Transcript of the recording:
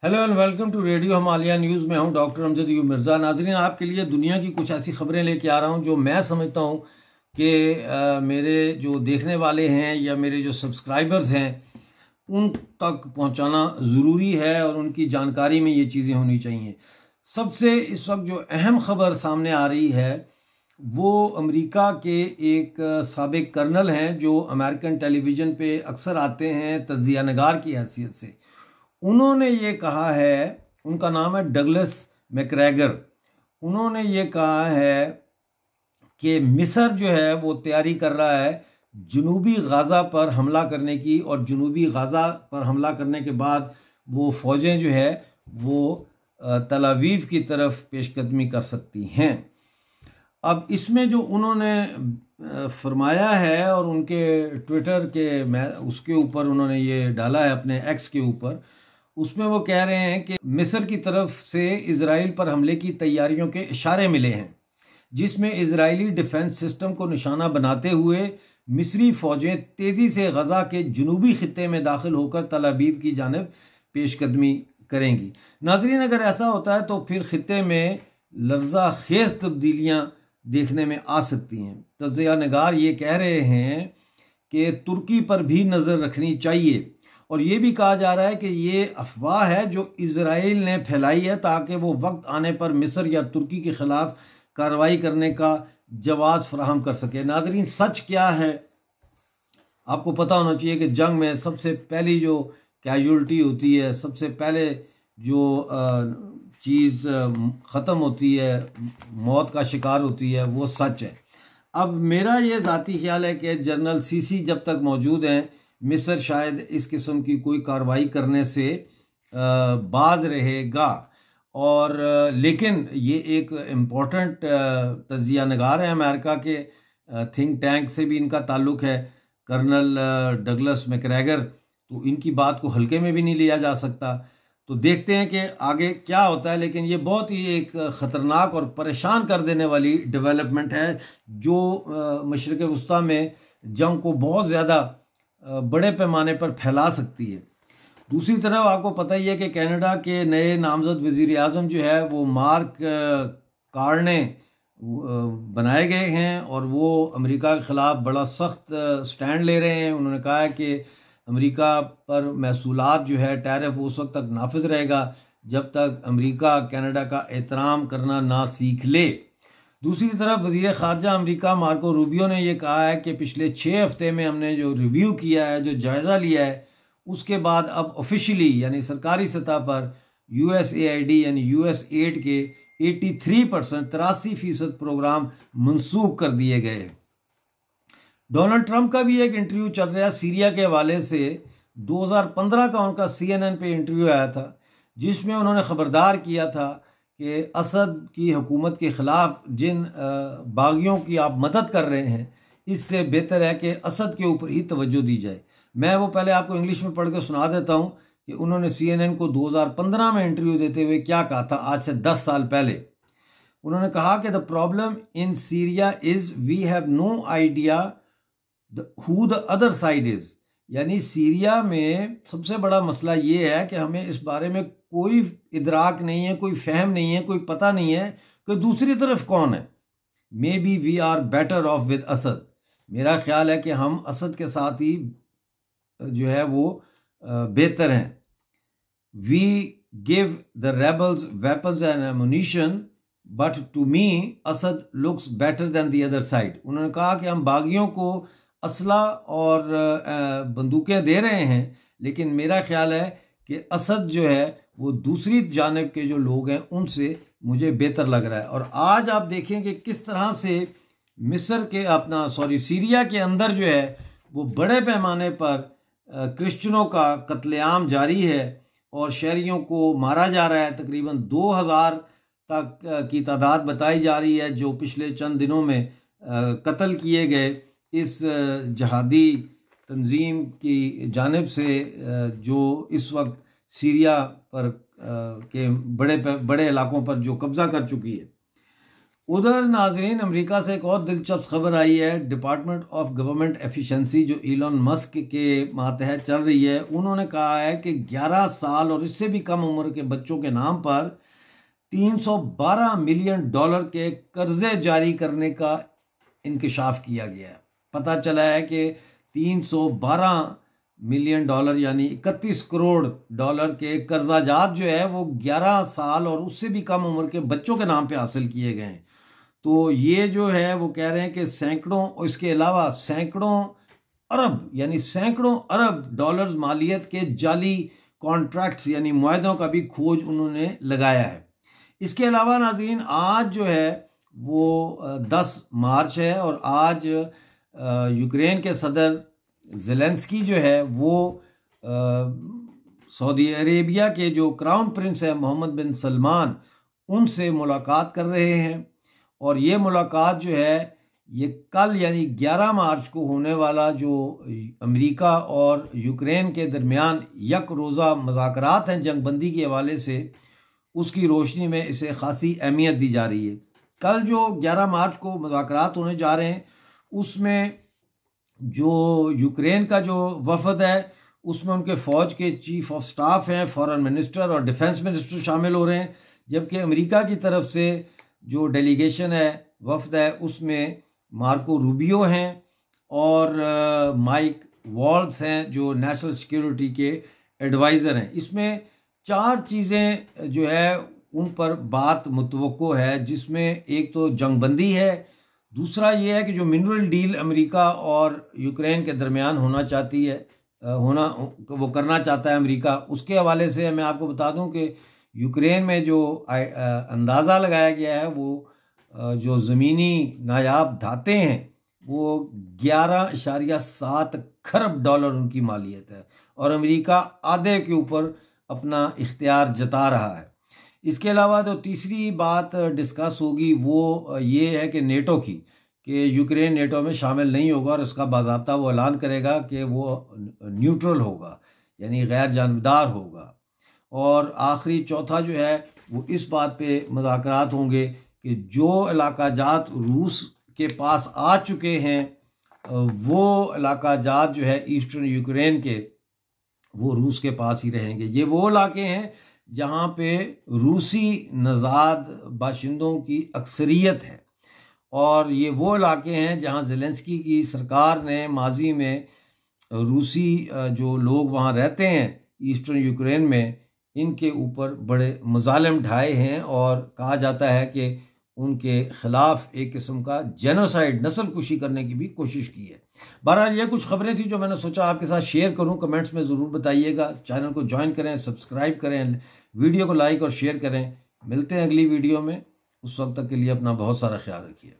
Hello and welcome to radio Himalaya news में हूं doctor Amjad यूब Mirza. नाजरीन, आपके लिए दुनिया की कुछ ऐसी खबरें लेके आ रहा हूं जो मैं समझता हूं कि मेरे जो देखने वाले हैं या मेरे जो सब्सक्राइबर्स हैं उन तक पहुंचाना ज़रूरी है और उनकी जानकारी में ये चीज़ें होनी चाहिए। सबसे इस वक्त जो अहम खबर सामने आ रही है वो अमेरिका के एक साबिक कर्नल हैं जो अमेरिकन टेलीविज़न पे अक्सर आते हैं तज्ज़िया नगार की हैसियत से। उन्होंने ये कहा है, उनका नाम है डगलस मैकग्रेगर। उन्होंने ये कहा है कि मिस्र जो है वो तैयारी कर रहा है जनूबी गाज़ा पर हमला करने की, और जनूबी गाज़ा पर हमला करने के बाद वो फ़ौजें जो है वो तल अवीव की तरफ पेशकदमी कर सकती हैं। अब इसमें जो उन्होंने फरमाया है और उनके ट्विटर के उसके ऊपर उन्होंने ये डाला है अपने एक्स के ऊपर, उसमें वो कह रहे हैं कि मिस्र की तरफ से इजराइल पर हमले की तैयारियों के इशारे मिले हैं, जिसमें इजरायली डिफेंस सिस्टम को निशाना बनाते हुए मिस्री फौजें तेज़ी से गज़ा के जनूबी खित्ते में दाखिल होकर तल अवीव की जानिब पेशकदमी करेंगी। नाजरीन, अगर ऐसा होता है तो फिर खित्ते में लर्जा खेज तब्दीलियाँ देखने में आ सकती हैं। तज्ज़िया नगार ये कह रहे हैं कि तुर्की पर भी नज़र रखनी चाहिए, और ये भी कहा जा रहा है कि ये अफवाह है जो इजराइल ने फैलाई है ताकि वो वक्त आने पर मिस्र या तुर्की के ख़िलाफ़ कार्रवाई करने का जवाब फराहम कर सके। नाजरीन, सच क्या है आपको पता होना चाहिए कि जंग में सबसे पहली जो कैजुअल्टी होती है, सबसे पहले जो चीज़ ख़त्म होती है, मौत का शिकार होती है, वो सच है। अब मेरा ये ज़ाती ख्याल है कि जनरल सीसी जब तक मौजूद हैं मिस्र शायद इस किस्म की कोई कार्रवाई करने से बाज रहेगा। और लेकिन ये एक इम्पोर्टेंट तज्ज़िया नगार है अमेरिका के थिंक टैंक से भी इनका ताल्लुक़ है, कर्नल डगलस मैकग्रेगर, तो इनकी बात को हल्के में भी नहीं लिया जा सकता। तो देखते हैं कि आगे क्या होता है, लेकिन ये बहुत ही एक ख़तरनाक और परेशान कर देने वाली डेवलपमेंट है जो मशरिक़ वस्ता में जंग को बहुत ज़्यादा बड़े पैमाने पर फैला सकती है। दूसरी तरफ आपको पता ही है कि कनाडा के नए नामजद वज़ीर आज़म जो है वो मार्क कार्ने बनाए गए हैं और वो अमेरिका के ख़िलाफ़ बड़ा सख्त स्टैंड ले रहे हैं। उन्होंने कहा है कि अमेरिका पर महसूलात जो है टैरिफ उस वक्त तक नाफिज रहेगा जब तक अमेरिका कनाडा का एहतराम करना ना सीख ले। दूसरी तरफ वज़ीर ख़ारजा अमेरिका मार्को रूबियो ने यह कहा है कि पिछले 6 हफ्ते में हमने जो रिव्यू किया है, जो जायज़ा लिया है, उसके बाद अब ऑफिशियली यानी सरकारी सतह पर USAID यानी USAID के 83% प्रोग्राम मनसूख कर दिए गए। डोनाल्ड ट्रंप का भी एक इंटरव्यू चल रहा है सीरिया के हवाले से। 2015 का उनका CNN पे इंटरव्यू आया था जिसमें उन्होंने ख़बरदार किया था कि असद की हुकूमत के ख़िलाफ़ जिन बागियों की आप मदद कर रहे हैं, इससे बेहतर है कि असद के ऊपर ही तवज्जो दी जाए। मैं वो पहले आपको इंग्लिश में पढ़ के सुना देता हूँ कि उन्होंने CNN को 2015 में इंटरव्यू देते हुए क्या कहा था, आज से 10 साल पहले। उन्होंने कहा कि the problem in Syria is we have no idea who the other side is, यानी सीरिया में सबसे बड़ा मसला ये है कि हमें इस बारे में कोई इदराक नहीं है, कोई फहम नहीं है, कोई पता नहीं है कि दूसरी तरफ कौन है। Maybe we are better off with Assad, मेरा ख्याल है कि हम असद के साथ ही जो है वो बेहतर हैं। We give the rebels weapons and ammunition but to me Assad looks better than the other side. उन्होंने कहा कि हम बागियों को असला और बंदूकें दे रहे हैं, लेकिन मेरा ख्याल है कि असद जो है वो दूसरी जानिब के जो लोग हैं उनसे मुझे बेहतर लग रहा है। और आज आप देखें कि किस तरह से मिस्र के सीरिया के अंदर जो है वो बड़े पैमाने पर क्रिश्चियनों का कत्लेआम जारी है और शहरियों को मारा जा रहा है। तकरीबन 2000 तक की तादाद बताई जा रही है जो पिछले चंद दिनों में कत्ल किए गए इस जहादी तंजीम की जानिब से जो इस वक्त सीरिया पर के बड़े इलाकों पर जो कब्ज़ा कर चुकी है। उधर नाजरीन अमेरिका से एक और दिलचस्प खबर आई है। डिपार्टमेंट ऑफ गवर्नमेंट एफिशिएंसी जो इलॉन मस्क के मातहत चल रही है, उन्होंने कहा है कि 11 साल और इससे भी कम उम्र के बच्चों के नाम पर $312 मिलियन के कर्जे जारी करने का इंकशाफ किया गया है। पता चला है कि $312 मिलियन यानी 31 करोड़ डॉलर के कर्जाजात जो है वो 11 साल और उससे भी कम उम्र के बच्चों के नाम पे हासिल किए गए हैं। तो ये जो है वो कह रहे हैं कि सैकड़ों, इसके अलावा सैकड़ों अरब यानी सैकड़ों अरब डॉलर्स मालियत के जाली कॉन्ट्रैक्ट्स यानी मुआहदों का भी खोज उन्होंने लगाया है। इसके अलावा नाज़रीन आज जो है वो 10 मार्च है और आज यूक्रेन के सदर ज़ेलेंस्की जो है वो सऊदी अरेबिया के जो क्राउन प्रिंस है मोहम्मद बिन सलमान, उनसे मुलाकात कर रहे हैं। और ये मुलाकात जो है ये कल यानी 11 मार्च को होने वाला जो अमेरिका और यूक्रेन के दरमियान यक रोज़ा मुज़ाकरात हैं जंगबंदी के हवाले से, उसकी रोशनी में इसे ख़ासी अहमियत दी जा रही है। कल जो 11 मार्च को मुज़ाकरात होने जा रहे हैं उसमें जो यूक्रेन का जो वफद है उसमें उनके फ़ौज के चीफ ऑफ स्टाफ हैं, फॉरेन मिनिस्टर और डिफेंस मिनिस्टर शामिल हो रहे हैं। जबकि अमेरिका की तरफ से जो डेलीगेशन है, वफद है, उसमें मार्को रूबियो हैं और माइक वॉल्स हैं जो नेशनल सिक्योरिटी के एडवाइज़र हैं। इसमें 4 चीज़ें जो है उन पर बात मुतवक्को है, जिसमें एक तो जंगबंदी है, दूसरा ये है कि जो मिनरल डील अमेरिका और यूक्रेन के दरमियान होना चाहती है वो करना चाहता है अमेरिका, उसके हवाले से मैं आपको बता दूं कि यूक्रेन में जो अंदाज़ा लगाया गया है वो जो ज़मीनी नायाब धातें हैं वो 11.7 खरब डॉलर उनकी मालियत है और अमेरिका आधे के ऊपर अपना इख्तियार जता रहा है। इसके अलावा जो तीसरी बात डिस्कस होगी वो ये है कि नेटो की, कि यूक्रेन नेटो में शामिल नहीं होगा और उसका बाज़ाब्ता वो ऐलान करेगा कि वो न्यूट्रल होगा यानी गैर जानबदार होगा। और आखिरी चौथा जो है वो इस बात पे मुज़ाकरात होंगे कि जो इलाका जात रूस के पास आ चुके हैं वो इलाका जात जो है ईस्टर्न यूक्रेन के, वो रूस के पास ही रहेंगे। ये वो इलाके हैं जहाँ पे रूसी नज़ाद बाशिंदों की अक्सरियत है और ये वो इलाके हैं जहाँ ज़ेलेंस्की की सरकार ने माजी में रूसी जो लोग वहाँ रहते हैं ईस्टर्न यूक्रेन में, इनके ऊपर बड़े मज़ालिम ढाए हैं और कहा जाता है कि उनके ख़िलाफ़ एक किस्म का जेनोसाइड, नस्ल कुशी करने की भी कोशिश की है। बहरहाल ये कुछ खबरें थी जो मैंने सोचा आपके साथ शेयर करूं। कमेंट्स में ज़रूर बताइएगा, चैनल को ज्वाइन करें, सब्सक्राइब करें, वीडियो को लाइक और शेयर करें। मिलते हैं अगली वीडियो में, उस वक्त तक के लिए अपना बहुत सारा ख्याल रखिए।